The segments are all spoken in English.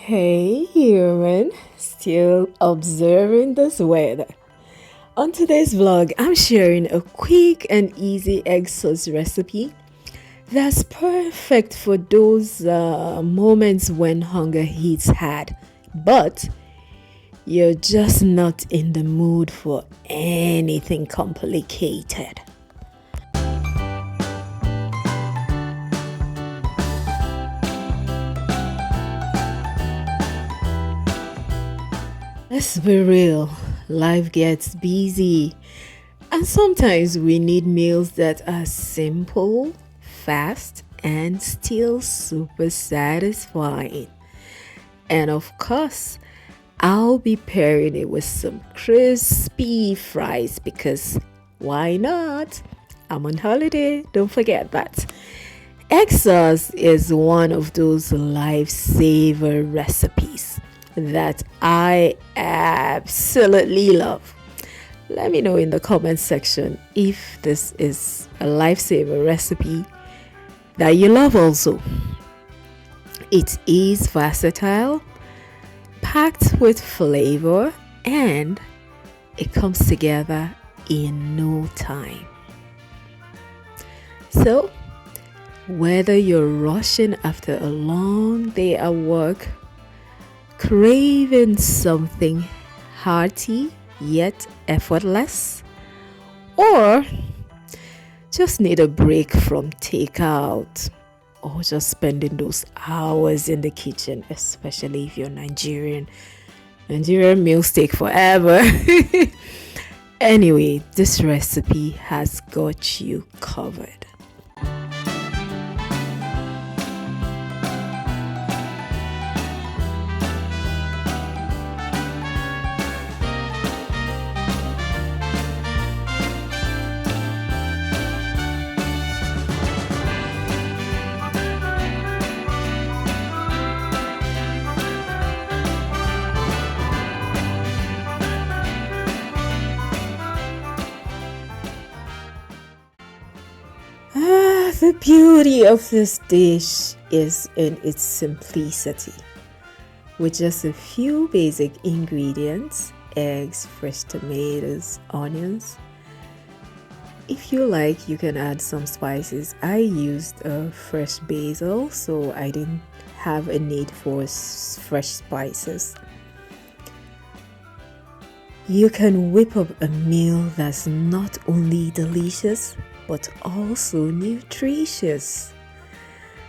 Hey human, still observing this weather. On today's vlog, I'm sharing a quick and easy egg sauce recipe that's perfect for those moments when hunger hits hard, but you're just not in the mood for anything complicated. Let's be real, life gets busy, and sometimes we need meals that are simple, fast, and still super satisfying. And of course, I'll be pairing it with some crispy fries because why not? I'm on holiday, don't forget that. Egg sauce is one of those lifesaver recipes that I absolutely love. Let me know in the comment section if this is a lifesaver recipe that you love also. It is versatile, packed with flavor, and it comes together in no time. So, whether you're rushing after a long day at work, craving something hearty yet effortless, or just need a break from takeout, or just spending those hours in the kitchen, especially if you're Nigerian meals take forever. Anyway, this recipe has got you covered. The beauty of this dish is in its simplicity. With just a few basic ingredients, eggs, fresh tomatoes, onions. If you like, you can add some spices. I used fresh basil, so I didn't have a need for fresh spices. You can whip up a meal that's not only delicious, but also nutritious.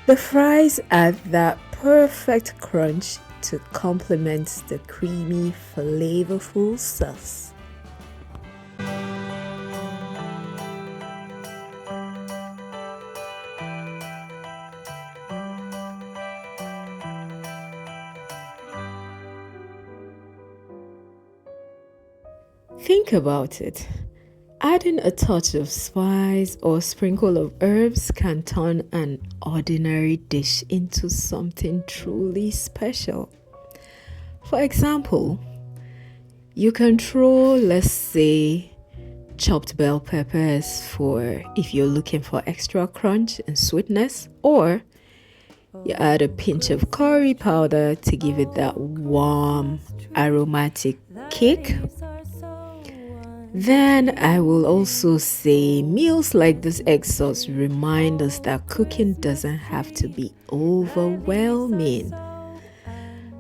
The fries add that perfect crunch to complement the creamy, flavorful sauce. Think about it. Adding a touch of spice or sprinkle of herbs can turn an ordinary dish into something truly special. For example, you can throw, let's say, chopped bell peppers for if you're looking for extra crunch and sweetness, or you add a pinch of curry powder to give it that warm, aromatic kick. Then I will also say meals like this egg sauce remind us that cooking doesn't have to be overwhelming.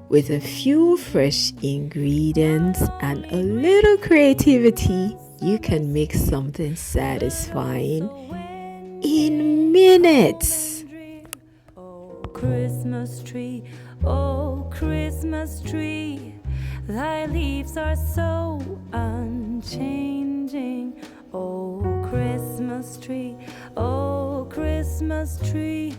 With a few fresh ingredients and a little creativity, you can make something satisfying in minutes. Oh, Christmas tree, oh, Christmas tree. Thy leaves are so unchanging. Oh, Christmas tree, oh, Christmas tree.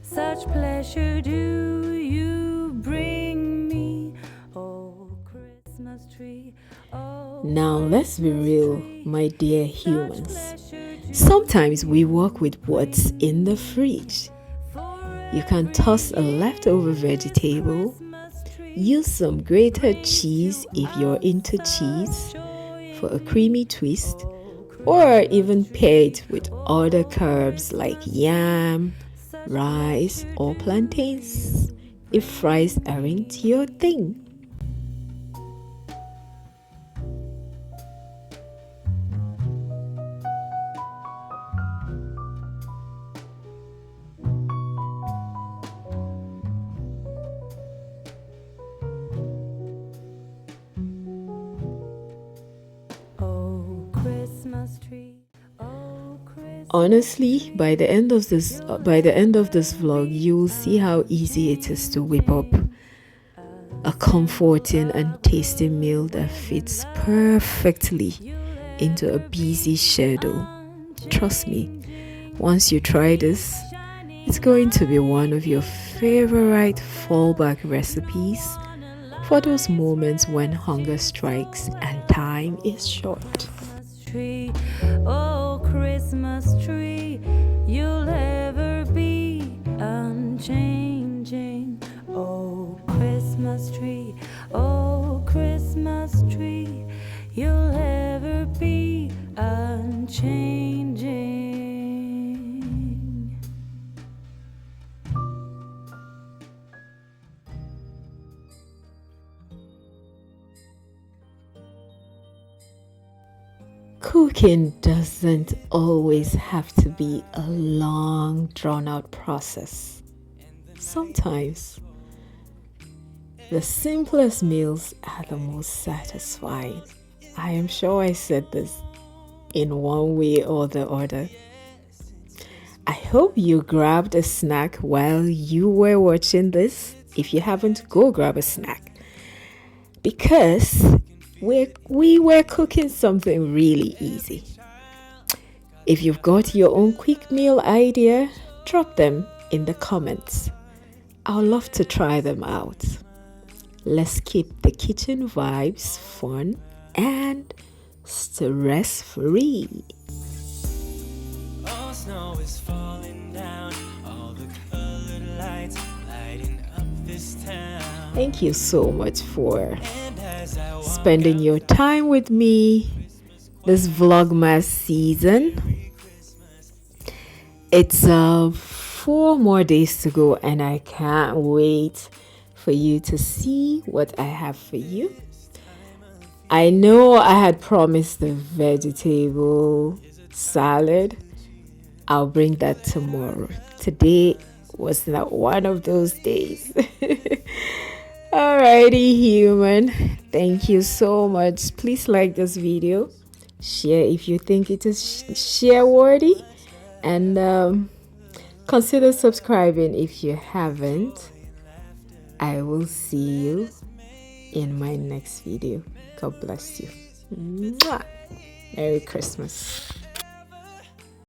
Such pleasure do you bring me. Oh, Christmas tree, oh. Now let's be real, my dear humans. Sometimes we work with what's in the fridge. You can toss a leftover vegetable. Use some grated cheese if you're into cheese for a creamy twist, or even pair it with other carbs like yam, rice, or plantains. if fries aren't your thing. Oh, Christmas tree. Oh, Christmas. Honestly, by the end of this vlog, you'll see how easy it is to whip up a comforting and tasty meal that fits perfectly into a busy schedule. Trust me, once you try this, it's going to be one of your favorite fallback recipes for those moments when hunger strikes and time is short. Tree, oh Christmas tree, you'll ever be unchanging. Oh Christmas tree, oh Christmas tree, you'll ever be unchanging. Cooking doesn't always have to be a long, drawn-out process. Sometimes, the simplest meals are the most satisfying. I am sure I said this in one way or the other. I hope you grabbed a snack while you were watching this. If you haven't, go grab a snack. Because we were cooking something really easy. If you've got your own quick meal idea, drop them in the comments. I'd love to try them out. Let's keep the kitchen vibes fun and stress-free. All snow is falling down, all the colored lights lighting up this town. Thank you so much for spending your time with me this Vlogmas season. It's 4 more days to go, and I can't wait for you to see what I have for you. I know I had promised the vegetable salad. I'll bring that tomorrow. Today was not one of those days. Alrighty, human. Thank you so much. Please like this video. Share if you think it is share worthy. And consider subscribing if you haven't. I will see you in my next video. God bless you. Mwah. Merry Christmas.